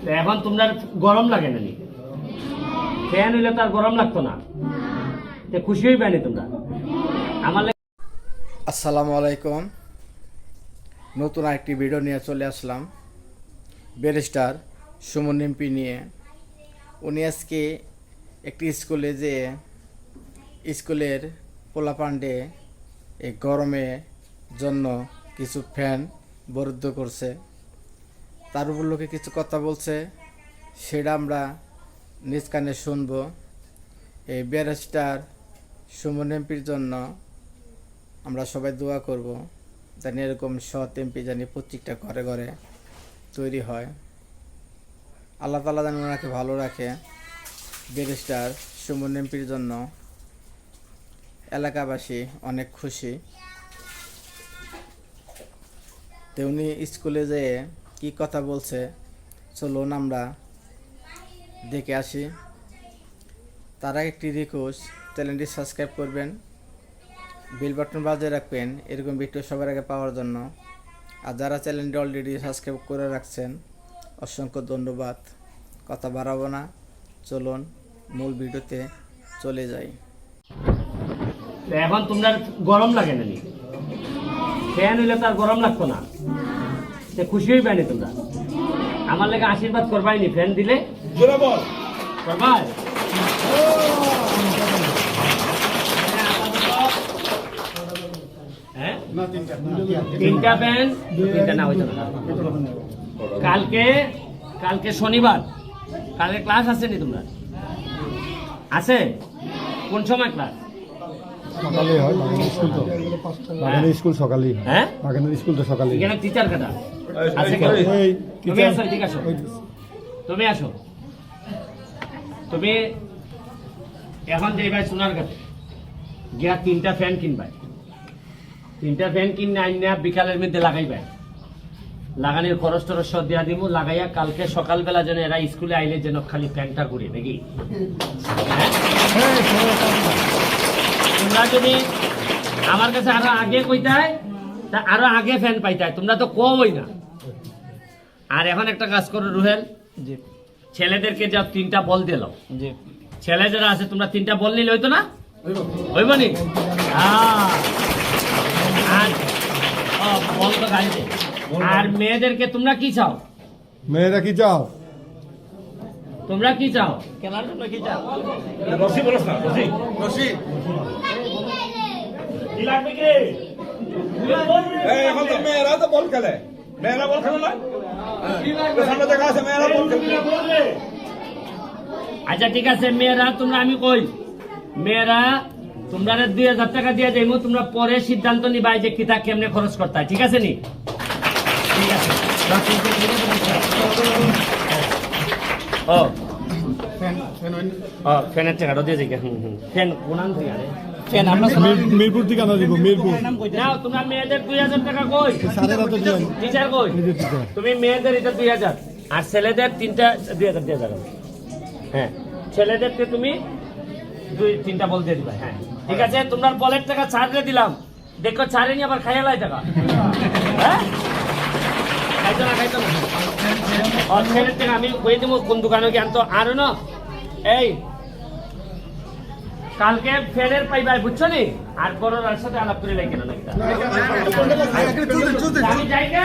এখন তোমরা গরম লাগে না নি? ফ্যান হইলে তো আর গরম লাগতো না। খুশি হইবে নি তোমরা? আমার আসসালামু আলাইকুম। নতুন আরেকটি ভিডিও নিয়ে চলে আসলাম ব্যারিস্টার সুমন এমপি নিয়ে। উনি আজকে একটি স্কুলে যে স্কুলের পোলাপান্ডে এই গরমে জন্য কিছু ফ্যান বরাদ্দ করছে, তার উপলক্ষে কিছু কথা বলছে, সেটা আমরা নিজ কানে শুনব। এই ব্যারিস্টার সুমন এমপির জন্য আমরা সবাই দোয়া করব, জানি এরকম সৎ এমপি জানি প্রত্যেকটা ঘরে ঘরে তৈরি হয়। আল্লাহ তাআলা যেন ওনাকে ভালো রাখে। ব্যারিস্টার সুমন এমপির জন্য এলাকাবাসী অনেক খুশি। তো উনি স্কুলে যেয়ে কি কথা বলছে চলুন আমরা দেখে আসি। তারা একটি রিকোয়েস্ট, চ্যানেলটি সাবস্ক্রাইব করবেন, বেল বাটন বাজিয়ে রাখবেন এরকম ভিডিও সবার আগে পাওয়ার জন্য। আর যারা চ্যানেলটি অলরেডি সাবস্ক্রাইব করে রাখছেন অসংখ্য ধন্যবাদ। কথা বাড়াবো না, চলুন মূল ভিডিওতে চলে যাই। এখন তোমরা গরম লাগে না নি? ফ্যান হইলে তো আর গরম লাগতো না। খুশি হইবে নি তোমরা? আমার লাগে আশীর্বাদ করবাই নি ফ্যান দিলে? করবাই? তিনটা ফ্যান, তিনটা না হইতো না। কালকে শনিবার, কালকে ক্লাস আছে নি তোমরা? আছে? কোন সময় ক্লাস? সকালে হয়, বাগানের স্কুল সকালেই হয়। হ্যাঁ, বাগানের স্কুল তো সকালেই। এখানে টিচার কাটা আছে কি? তুমি আসো, ঠিক আসো, তুমি আসো। তুমি এখন যে ভাই সোনার কাছে গিয়া তিনটা ফ্যান কিনবাই। তিনটা ফ্যান কিনে আইনা বিকালের মধ্যে লাগাইবাই। লাগানোর খরচ টরচ সব দিয়া দিব, লাগাইয়া কালকে সকালবেলা যেন এরা স্কুলে আইলে যেন খালি ফ্যানটা ঘুরে নাকি। তোমরা যদি আমার কাছে আরো আগে কইতাই তা আরো আগে ফ্যান পাইতাই, তোমরা তো কমই না। আর এখন একটা কাজ করো রুহেল, ছেলেদেরকে যা তিনটা বল দিল, ছেলে যারা আছে তোমরা তিনটা বল নিলে হইতো না? হইব নি? আর বল তো গাড়িতে। আর মেয়েদেরকে তোমরা কি চাও? মেয়েরা কি চাও? তোমরা কি চাও? খেলার জন্য কি চাও? রশি বলছ না? রশি কি লাগবে কি? এখন তো মেয়েরা তো বল খেলে, মেয়েরা বল খেলে না? সামনে দেখা আছে মেয়েরা বল খেলে। আচ্ছা ঠিক আছে মেয়েরা, তোমরা আমি কই মেয়েরা তোমরা 2000 টাকা দিয়ে যাইমু, তোমরা পরে সিদ্ধান্ত নিবাই যে কিতা কেমনে খরচ করতে হয়, ঠিক আছে নি? ঠিক আছে। ফ্যানের টাকাটা দিয়ে যাই। ফ্যান কোনান থেকে আরে ফ্যান আমরা মিরপুর থেকে আনা দিব। মিরপুর নাও তোমরা মেয়েদের 2000 টাকা কই? টিচার কই? তুমি মেয়েদের এটা 2000 আর ছেলেদের তিনটা 2000 দিয়ে যাবে। হ্যাঁ, ছেলেদেরকে তুমি তিনটা বল দিয়ে দিবা। হ্যাঁ ঠিক আছে, তোমরা বলের টাকা ছাড়লে দিলাম, দেখো ছাড়ে নি আবার খাইয়া লাই টাকা। হ্যাঁ খাইতো না, খাইতো না। ছেলের টাকা আমি কই দিব কোন দোকানে গিয়ে আনতো। আর না এই কালকে ফেরের পাইবাই, বুঝছো নি? আর করোনার সাথে আলাপ করে লাগে না নাকি? আমি যাই না